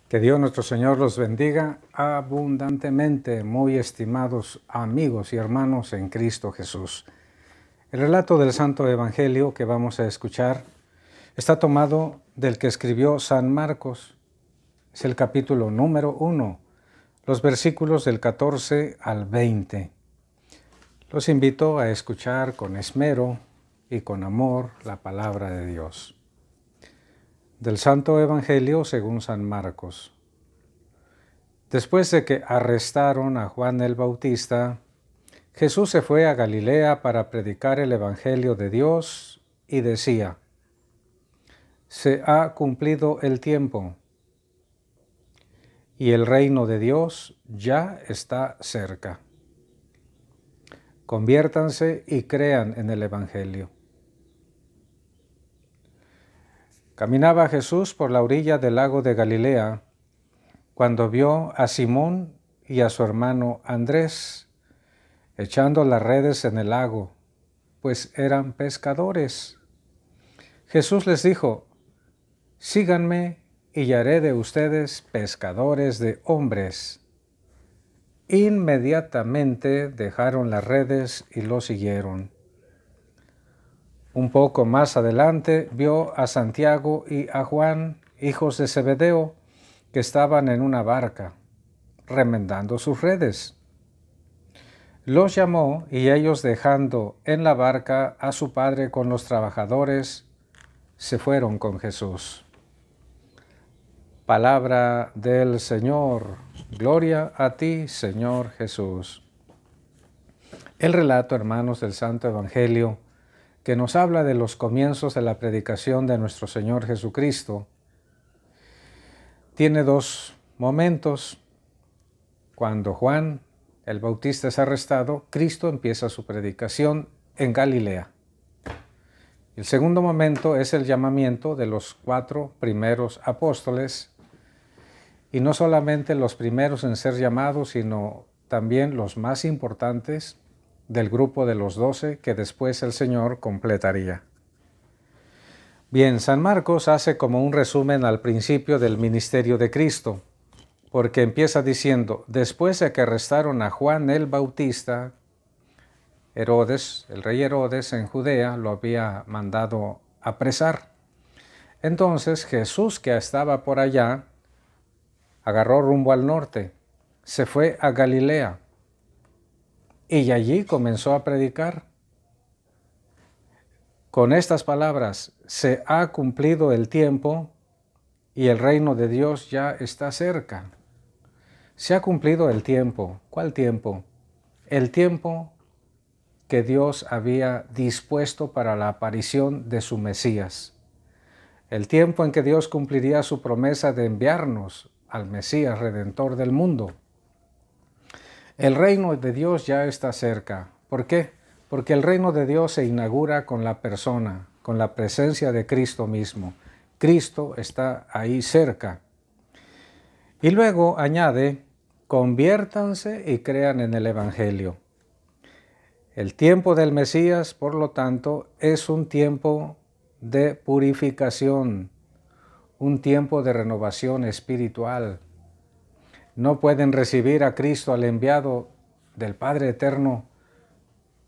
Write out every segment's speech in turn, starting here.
Que Dios nuestro Señor los bendiga abundantemente, muy estimados amigos y hermanos en Cristo Jesús. El relato del Santo Evangelio que vamos a escuchar está tomado del que escribió San Marcos. Es el capítulo número 1, los versículos del 14 al 20. Los invito a escuchar con esmero y con amor la palabra de Dios. Del Santo Evangelio según San Marcos. Después de que arrestaron a Juan el Bautista, Jesús se fue a Galilea para predicar el Evangelio de Dios y decía: Se ha cumplido el tiempo y el reino de Dios ya está cerca. Conviértanse y crean en el Evangelio. Caminaba Jesús por la orilla del lago de Galilea cuando vio a Simón y a su hermano Andrés echando las redes en el lago, pues eran pescadores. Jesús les dijo: Síganme y haré de ustedes pescadores de hombres. Inmediatamente dejaron las redes y lo siguieron. Un poco más adelante vio a Santiago y a Juan, hijos de Zebedeo, que estaban en una barca, remendando sus redes. Los llamó y ellos, dejando en la barca a su padre con los trabajadores, se fueron con Jesús. Palabra del Señor. Gloria a ti, Señor Jesús. El relato, hermanos, del Santo Evangelio, que nos habla de los comienzos de la predicación de nuestro Señor Jesucristo, tiene dos momentos. Cuando Juan el Bautista es arrestado, Cristo empieza su predicación en Galilea. El segundo momento es el llamamiento de los 4 primeros apóstoles, y no solamente los primeros en ser llamados, sino también los más importantes del grupo de los 12 que después el Señor completaría. Bien, San Marcos hace como un resumen al principio del ministerio de Cristo, porque empieza diciendo: después de que arrestaron a Juan el Bautista, Herodes, el rey Herodes en Judea, lo había mandado apresar. Entonces Jesús, que estaba por allá, agarró rumbo al norte, se fue a Galilea y allí comenzó a predicar con estas palabras: se ha cumplido el tiempo y el reino de Dios ya está cerca. Se ha cumplido el tiempo. ¿Cuál tiempo? El tiempo que Dios había dispuesto para la aparición de su Mesías. El tiempo en que Dios cumpliría su promesa de enviarnos al Mesías Redentor del mundo. El reino de Dios ya está cerca. ¿Por qué? Porque el reino de Dios se inaugura con la persona, con la presencia de Cristo mismo. Cristo está ahí cerca. Y luego añade: conviértanse y crean en el Evangelio. El tiempo del Mesías, por lo tanto, es un tiempo de purificación, un tiempo de renovación espiritual. No pueden recibir a Cristo, al enviado del Padre Eterno,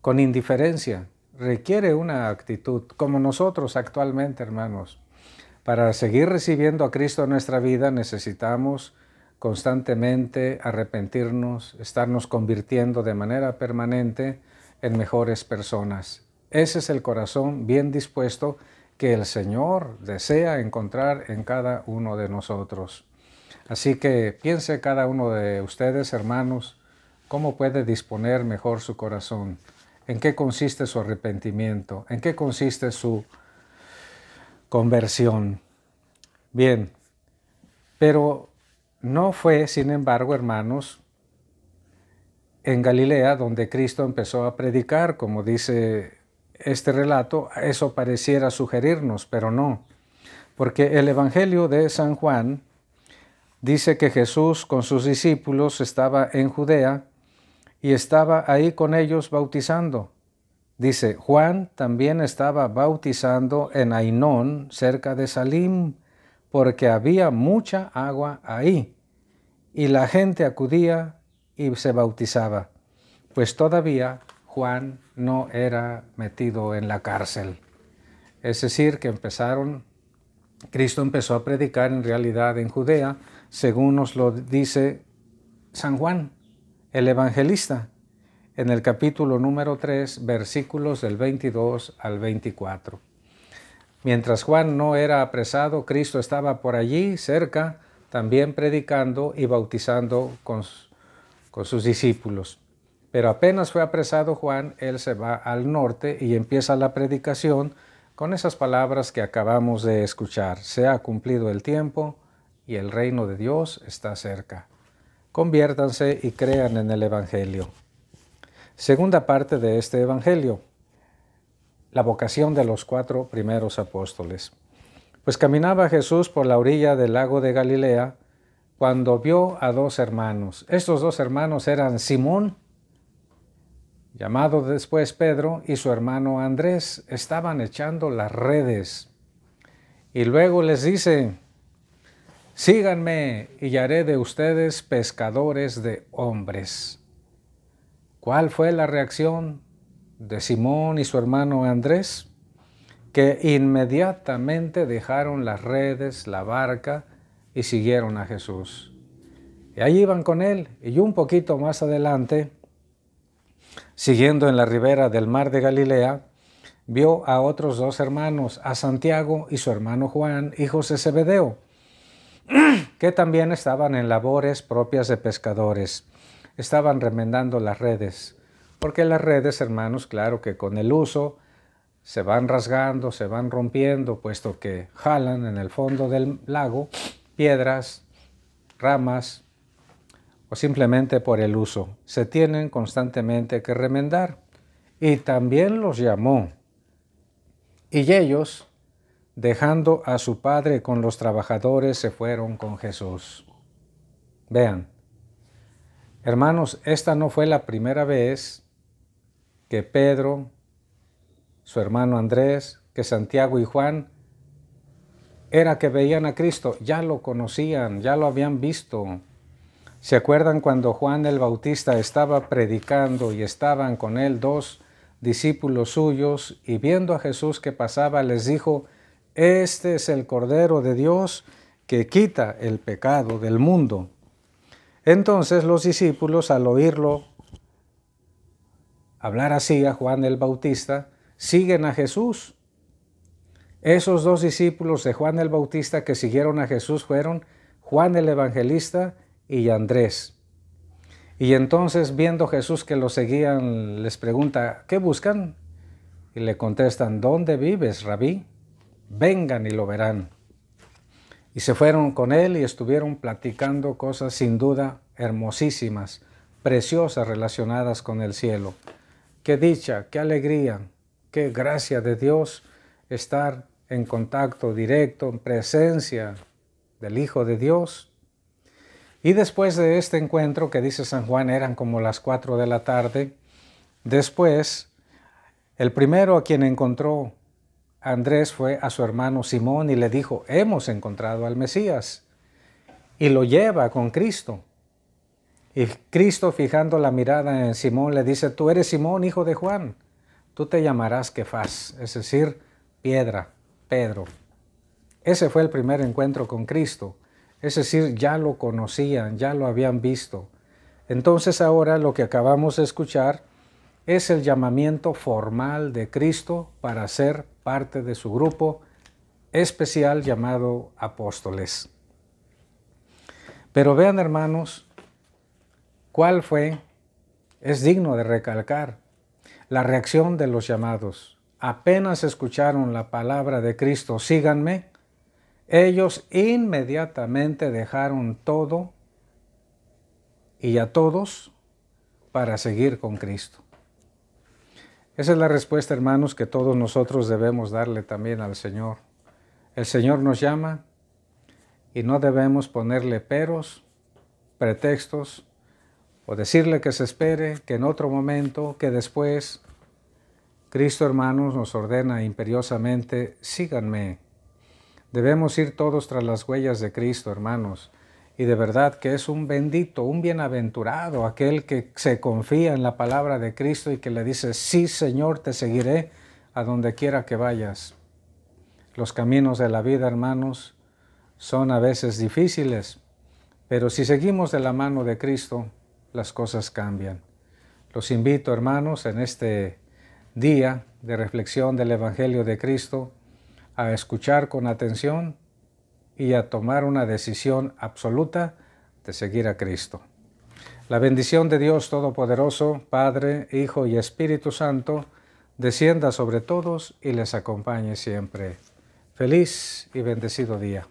con indiferencia. Requiere una actitud, como nosotros actualmente, hermanos. Para seguir recibiendo a Cristo en nuestra vida necesitamos constantemente arrepentirnos, estarnos convirtiendo de manera permanente en mejores personas. Ese es el corazón bien dispuesto que el Señor desea encontrar en cada uno de nosotros. Así que piense cada uno de ustedes, hermanos, cómo puede disponer mejor su corazón, en qué consiste su arrepentimiento, en qué consiste su conversión. Bien, pero no fue, sin embargo, hermanos, en Galilea donde Cristo empezó a predicar, como dice este relato. Eso pareciera sugerirnos, pero no, porque el Evangelio de San Juan dice que Jesús con sus discípulos estaba en Judea y estaba ahí con ellos bautizando. Dice: Juan también estaba bautizando en Ainón, cerca de Salim, porque había mucha agua ahí, y la gente acudía y se bautizaba, pues todavía Juan no era metido en la cárcel. Es decir, que Cristo empezó a predicar en realidad en Judea, según nos lo dice San Juan, el evangelista, en el capítulo número 3, versículos del 22 al 24. Mientras Juan no era apresado, Cristo estaba por allí cerca, también predicando y bautizando con sus discípulos. Pero apenas fue apresado Juan, él se va al norte y empieza la predicación con esas palabras que acabamos de escuchar. Se ha cumplido el tiempo y el reino de Dios está cerca. Conviértanse y crean en el Evangelio. Segunda parte de este Evangelio, la vocación de los 4 primeros apóstoles. Pues caminaba Jesús por la orilla del lago de Galilea cuando vio a 2 hermanos. Estos 2 hermanos eran Simón, llamado después Pedro, y su hermano Andrés. Estaban echando las redes. Y luego les dice: síganme y haré de ustedes pescadores de hombres. ¿Cuál fue la reacción de Simón y su hermano Andrés? Que inmediatamente dejaron las redes, la barca, y siguieron a Jesús. Y ahí iban con él, y un poquito más adelante, siguiendo en la ribera del mar de Galilea, vio a otros 2 hermanos, a Santiago y su hermano Juan, hijos de Zebedeo, que también estaban en labores propias de pescadores. Estaban remendando las redes, porque las redes, hermanos, claro que con el uso se van rasgando, se van rompiendo, puesto que jalan en el fondo del lago piedras, ramas, o simplemente por el uso. Se tienen constantemente que remendar. Y también los llamó. Y ellos, dejando a su padre con los trabajadores, se fueron con Jesús. Vean, hermanos, esta no fue la primera vez que Pedro, su hermano Andrés, que Santiago y Juan, era que veían a Cristo. Ya lo conocían, ya lo habían visto. ¿Se acuerdan cuando Juan el Bautista estaba predicando y estaban con él 2 discípulos suyos, y viendo a Jesús que pasaba les dijo: este es el Cordero de Dios que quita el pecado del mundo? Entonces los discípulos, al oírlo hablar así a Juan el Bautista, siguen a Jesús. Esos 2 discípulos de Juan el Bautista que siguieron a Jesús fueron Juan el Evangelista y Andrés. Y entonces, viendo Jesús que los seguían, les pregunta: ¿qué buscan? Y le contestan: ¿dónde vives, Rabí? Vengan y lo verán. Y se fueron con él y estuvieron platicando cosas sin duda hermosísimas, preciosas, relacionadas con el cielo. Qué dicha, qué alegría, qué gracia de Dios estar en contacto directo, en presencia del Hijo de Dios. Y después de este encuentro, que dice San Juan, eran como las 4 de la tarde, después, el primero a quien encontró Andrés fue a su hermano Simón y le dijo: hemos encontrado al Mesías. Y lo lleva con Cristo. Y Cristo, fijando la mirada en Simón, le dice: tú eres Simón, hijo de Juan, tú te llamarás Kefas, es decir, piedra, Pedro. Ese fue el primer encuentro con Cristo. Es decir, ya lo conocían, ya lo habían visto. Entonces ahora lo que acabamos de escuchar es el llamamiento formal de Cristo para ser parte de su grupo especial llamado apóstoles. Pero vean, hermanos, ¿cuál fue? Es digno de recalcar la reacción de los llamados. Apenas escucharon la palabra de Cristo: síganme, ellos inmediatamente dejaron todo y a todos para seguir con Cristo. Esa es la respuesta, hermanos, que todos nosotros debemos darle también al Señor. El Señor nos llama y no debemos ponerle peros, pretextos, o decirle que se espere, que en otro momento, que después. Cristo, hermanos, nos ordena imperiosamente: síganme. Debemos ir todos tras las huellas de Cristo, hermanos. Y de verdad que es un bendito, un bienaventurado aquel que se confía en la palabra de Cristo y que le dice, sí, Señor, te seguiré a donde quiera que vayas. Los caminos de la vida, hermanos, son a veces difíciles, pero si seguimos de la mano de Cristo, las cosas cambian. Los invito, hermanos, en este día de reflexión del Evangelio de Cristo, a escuchar con atención y a tomar una decisión absoluta de seguir a Cristo. La bendición de Dios Todopoderoso, Padre, Hijo y Espíritu Santo, descienda sobre todos y les acompañe siempre. Feliz y bendecido día.